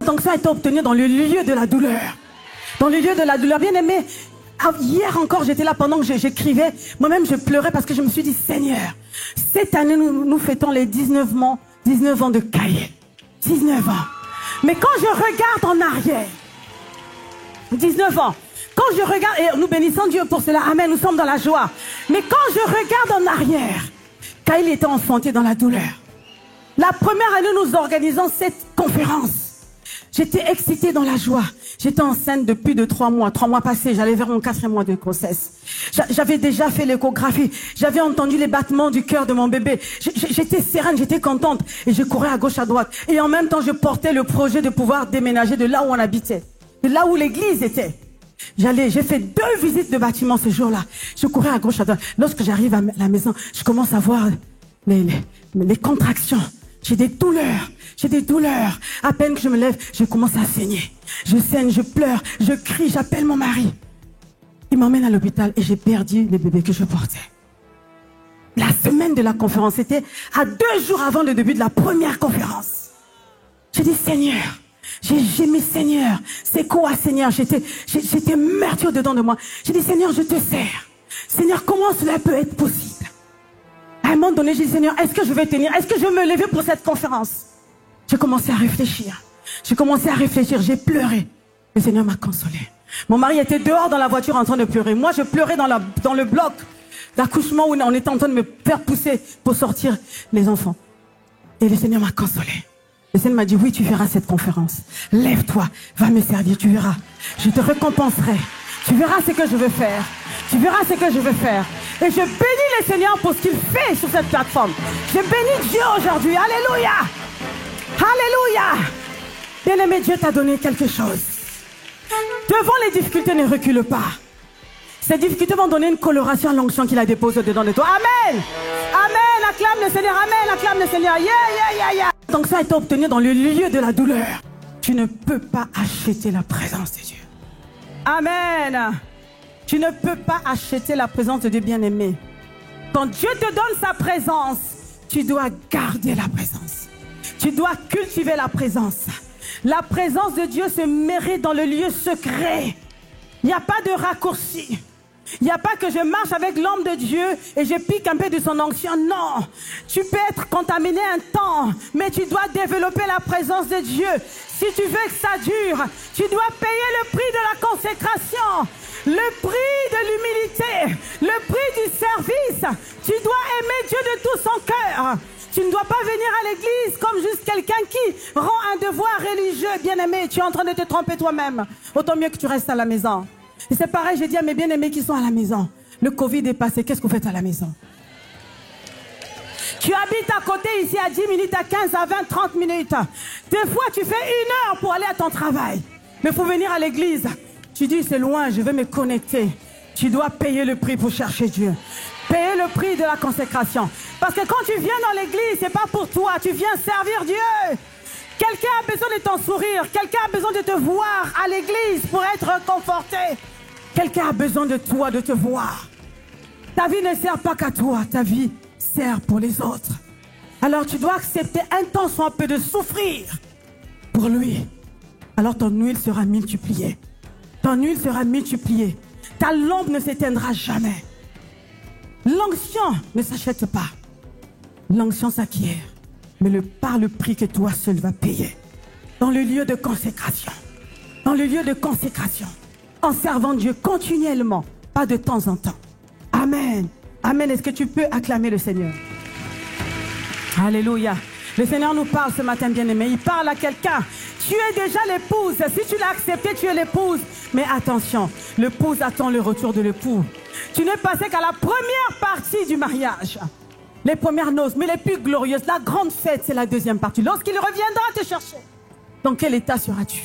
Donc ça a été obtenu dans le lieu de la douleur. Dans le lieu de la douleur. Bien aimé, hier encore, j'étais là pendant que j'écrivais. Moi-même, je pleurais parce que je me suis dit, Seigneur, cette année, nous fêtons les 19 ans de Caïn. 19 ans. Mais quand je regarde en arrière, 19 ans, quand je regarde, et nous bénissons Dieu pour cela, amen, nous sommes dans la joie. Mais quand je regarde en arrière, Caïn était enfanté dans la douleur. La première année, nous organisons cette conférence. J'étais excitée dans la joie. J'étais enceinte depuis 3 mois. 3 mois passés, j'allais vers mon 4e mois de grossesse. J'avais déjà fait l'échographie. J'avais entendu les battements du cœur de mon bébé. J'étais sereine, j'étais contente. Et je courais à gauche, à droite. Et en même temps, je portais le projet de pouvoir déménager de là où on habitait. De là où l'église était. J'ai fait 2 visites de bâtiment ce jour-là. Je courais à gauche, à droite. Lorsque j'arrive à la maison, je commence à voir les contractions. J'ai des douleurs. J'ai des douleurs. À peine que je me lève, je commence à saigner. Je saigne, je pleure, je crie, j'appelle mon mari. Il m'emmène à l'hôpital et j'ai perdu le bébé que je portais. La semaine de la conférence, c'était à 2 jours avant le début de la première conférence. J'ai dit, Seigneur, j'ai gémi, Seigneur. C'est quoi, Seigneur? J'étais meurtrie au-dedans de moi. J'ai dit, Seigneur, je te sers. Seigneur, comment cela peut être possible? À un moment donné, j'ai dit, Seigneur, est-ce que je vais tenir? Est-ce que je vais me lever pour cette conférence? J'ai commencé à réfléchir. J'ai pleuré. Le Seigneur m'a consolé. Mon mari était dehors dans la voiture en train de pleurer. Moi, je pleurais dans le bloc d'accouchement où on était en train de me faire pousser pour sortir les enfants. Et le Seigneur m'a consolé. Le Seigneur m'a dit, oui, tu feras cette conférence. Lève-toi, va me servir, tu verras. Je te récompenserai. Tu verras ce que je veux faire. Tu verras ce que je veux faire. Et je bénis le Seigneur pour ce qu'il fait sur cette plateforme. Je bénis Dieu aujourd'hui. Alléluia. Alléluia. Bien-aimé, Dieu t'a donné quelque chose. Devant les difficultés, ne recule pas. Ces difficultés vont donner une coloration à l'onction qu'il a déposée dedans de toi. Amen. Amen. Acclame le Seigneur. Amen. Acclame le Seigneur. Yeah, yeah, yeah, yeah. Donc ça a été obtenu dans le lieu de la douleur. Tu ne peux pas acheter la présence de Dieu. Amen. Tu ne peux pas acheter la présence de Dieu, bien-aimé. Quand Dieu te donne sa présence, tu dois garder la présence. Tu dois cultiver la présence. La présence de Dieu se mérite dans le lieu secret. Il n'y a pas de raccourci. Il n'y a pas que je marche avec l'homme de Dieu et je pique un peu de son onction. Non. Tu peux être contaminé un temps, mais tu dois développer la présence de Dieu. Si tu veux que ça dure, tu dois payer le prix de la consécration, le prix de l'humilité, le prix du service. Tu dois aimer Dieu de tout son cœur. Tu ne dois pas venir à l'église comme juste quelqu'un qui rend un devoir religieux. Bien-aimé, tu es en train de te tromper toi-même. Autant mieux que tu restes à la maison. Et c'est pareil, je dis à mes bien-aimés qui sont à la maison. Le Covid est passé, qu'est-ce que vous faites à la maison? Tu habites à côté ici à 10 minutes, à 15, à 20, 30 minutes. Des fois, tu fais 1 heure pour aller à ton travail. Mais il faut venir à l'église. Tu dis, c'est loin, je vais me connecter. Tu dois payer le prix pour chercher Dieu. Payer le prix de la consécration. Parce que quand tu viens dans l'église, c'est pas pour toi. Tu viens servir Dieu. Quelqu'un a besoin de ton sourire. Quelqu'un a besoin de te voir à l'église pour être conforté. Quelqu'un a besoin de toi, de te voir. Ta vie ne sert pas qu'à toi. Ta vie sert pour les autres. Alors tu dois accepter un temps soit peu de souffrir pour lui. Alors ton huile sera multipliée. Ton huile sera multipliée. Ta lampe ne s'éteindra jamais. L'onction ne s'achète pas. L'onction s'acquiert. Mais par le prix que toi seul vas payer. Dans le lieu de consécration. Dans le lieu de consécration. En servant Dieu continuellement. Pas de temps en temps. Amen. Amen. Est-ce que tu peux acclamer le Seigneur? Alléluia. Le Seigneur nous parle ce matin, bien-aimé. Il parle à quelqu'un. Tu es déjà l'épouse. Si tu l'as accepté, tu es l'épouse. Mais attention, l'épouse attend le retour de l'époux. Tu n'es passé qu'à la première partie du mariage. Les premières noces, mais les plus glorieuses. La grande fête, c'est la deuxième partie. Lorsqu'il reviendra te chercher, dans quel état seras-tu?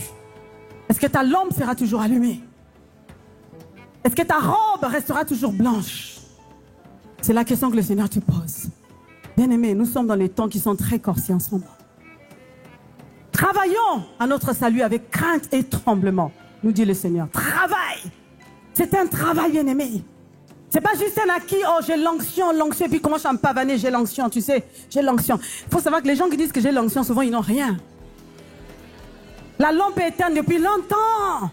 Est-ce que ta lampe sera toujours allumée? Est-ce que ta robe restera toujours blanche? C'est la question que le Seigneur te pose. Bien-aimés, nous sommes dans les temps qui sont très corsés en ce moment. Travaillons à notre salut avec crainte et tremblement, nous dit le Seigneur. Travaille! C'est un travail, bien-aimé. C'est pas juste un acquis, oh j'ai l'onction, et puis comment je me pavaner, j'ai l'onction, tu sais, j'ai l'onction. Il faut savoir que les gens qui disent que j'ai l'onction, souvent ils n'ont rien. La lampe est éteinte depuis longtemps.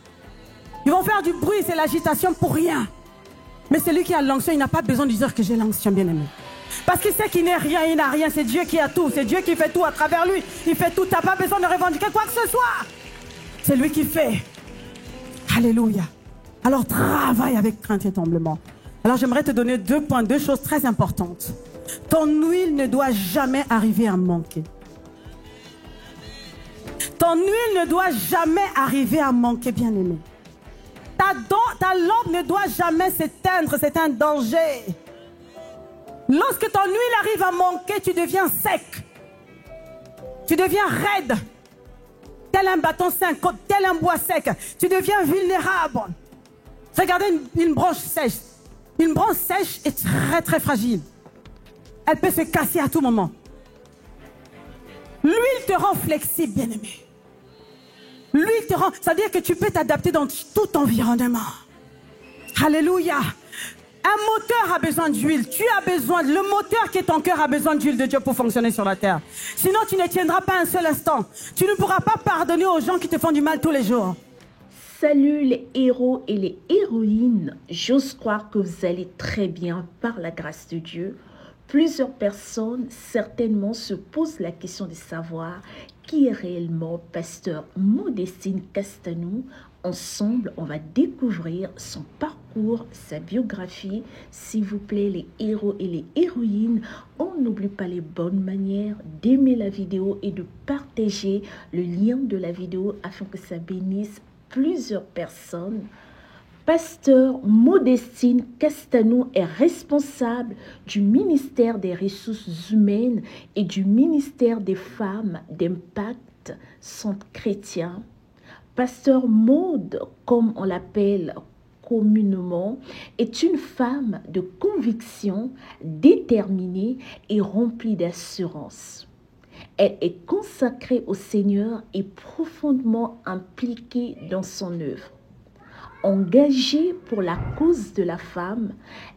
Ils vont faire du bruit, c'est l'agitation pour rien. Mais celui qui a l'onction, il n'a pas besoin de dire que j'ai l'onction, bien-aimé. Parce qu'il sait qu'il n'est rien, il n'a rien. C'est Dieu qui a tout. C'est Dieu qui fait tout à travers lui. Il fait tout. Tu n'as pas besoin de revendiquer quoi que ce soit. C'est lui qui fait. Alléluia. Alors travaille avec crainte et tremblement. Alors j'aimerais te donner 2 points, 2 choses très importantes. Ton huile ne doit jamais arriver à manquer. Ton huile ne doit jamais arriver à manquer, bien-aimé. Ta lampe ne doit jamais s'éteindre, c'est un danger. Lorsque ton huile arrive à manquer, tu deviens sec. Tu deviens raide. Tel un bâton sec, tel un bois sec. Tu deviens vulnérable. Regardez une branche sèche. Une branche sèche est très très fragile. Elle peut se casser à tout moment. L'huile te rend flexible, bien-aimé. L'huile te rend... Ça veut dire que tu peux t'adapter dans tout environnement. Alléluia. Un moteur a besoin d'huile. Tu as besoin... Le moteur qui est ton cœur a besoin d'huile de Dieu pour fonctionner sur la terre. Sinon, tu ne tiendras pas un seul instant. Tu ne pourras pas pardonner aux gens qui te font du mal tous les jours. Salut les héros et les héroïnes. J'ose croire que vous allez très bien par la grâce de Dieu. Plusieurs personnes certainement se posent la question de savoir qui est réellement pasteur Modestine Castanou. Ensemble, on va découvrir son parcours, sa biographie. S'il vous plaît, les héros et les héroïnes, on n'oublie pas les bonnes manières d'aimer la vidéo et de partager le lien de la vidéo afin que ça bénisse plusieurs personnes. Pasteur Modestine Castanou est responsable du ministère des Ressources Humaines et du ministère des Femmes d'Impact Centre Chrétien. Pasteur Maud, comme on l'appelle communément, est une femme de conviction, déterminée et remplie d'assurance. Elle est consacrée au Seigneur et profondément impliquée dans son œuvre. Engagée pour la cause de la femme,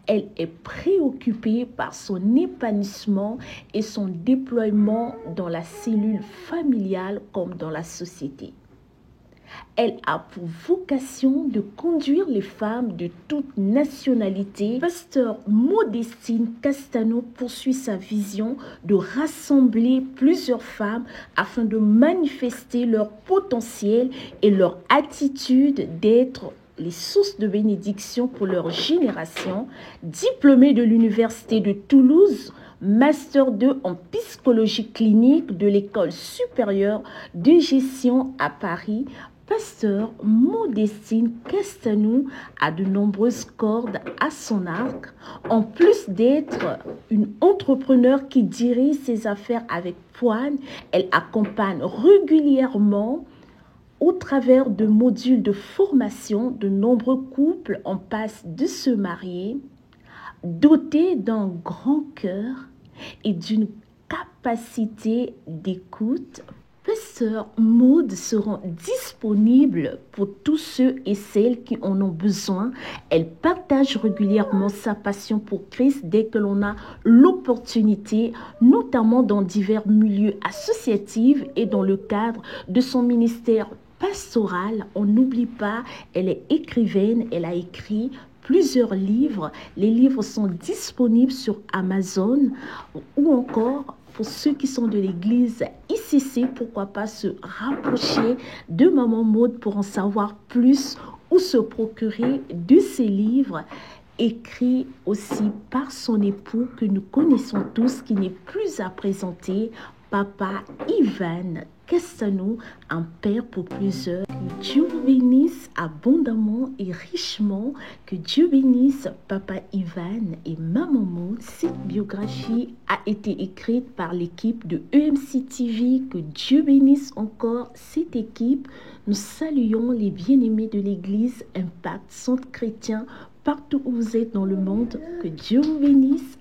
elle est préoccupée par son épanouissement et son déploiement dans la cellule familiale comme dans la société. Elle a pour vocation de conduire les femmes de toute nationalité. Pasteur Modestine Castanou poursuit sa vision de rassembler plusieurs femmes afin de manifester leur potentiel et leur attitude d'être les sources de bénédiction pour leur génération. Diplômée de l'Université de Toulouse, Master 2 en psychologie clinique de l'École supérieure de gestion à Paris, Pasteur Modestine Castanou a de nombreuses cordes à son arc. En plus d'être une entrepreneur qui dirige ses affaires avec poigne, elle accompagne régulièrement au travers de modules de formation de nombreux couples en passe de se marier. Dotée d'un grand cœur et d'une capacité d'écoute, Pasteur Maud sera disponible pour tous ceux et celles qui en ont besoin. Elle partage régulièrement sa passion pour Christ dès que l'on a l'opportunité, notamment dans divers milieux associatifs et dans le cadre de son ministère pastoral. On n'oublie pas, elle est écrivaine, elle a écrit plusieurs livres. Les livres sont disponibles sur Amazon ou encore pour ceux qui sont de l'église ICC, pourquoi pas se rapprocher de Maman Maud pour en savoir plus ou se procurer de ces livres écrits aussi par son époux que nous connaissons tous, qui n'est plus à présenter, Papa Ivan Castanou, un père pour plusieurs. Que Dieu vous bénisse abondamment et richement. Que Dieu bénisse Papa Ivan et Maman Maud. Cette biographie a été écrite par l'équipe de EMC TV. Que Dieu bénisse encore cette équipe. Nous saluons les bien-aimés de l'église Impact Centre Chrétien partout où vous êtes dans le monde. Que Dieu vous bénisse.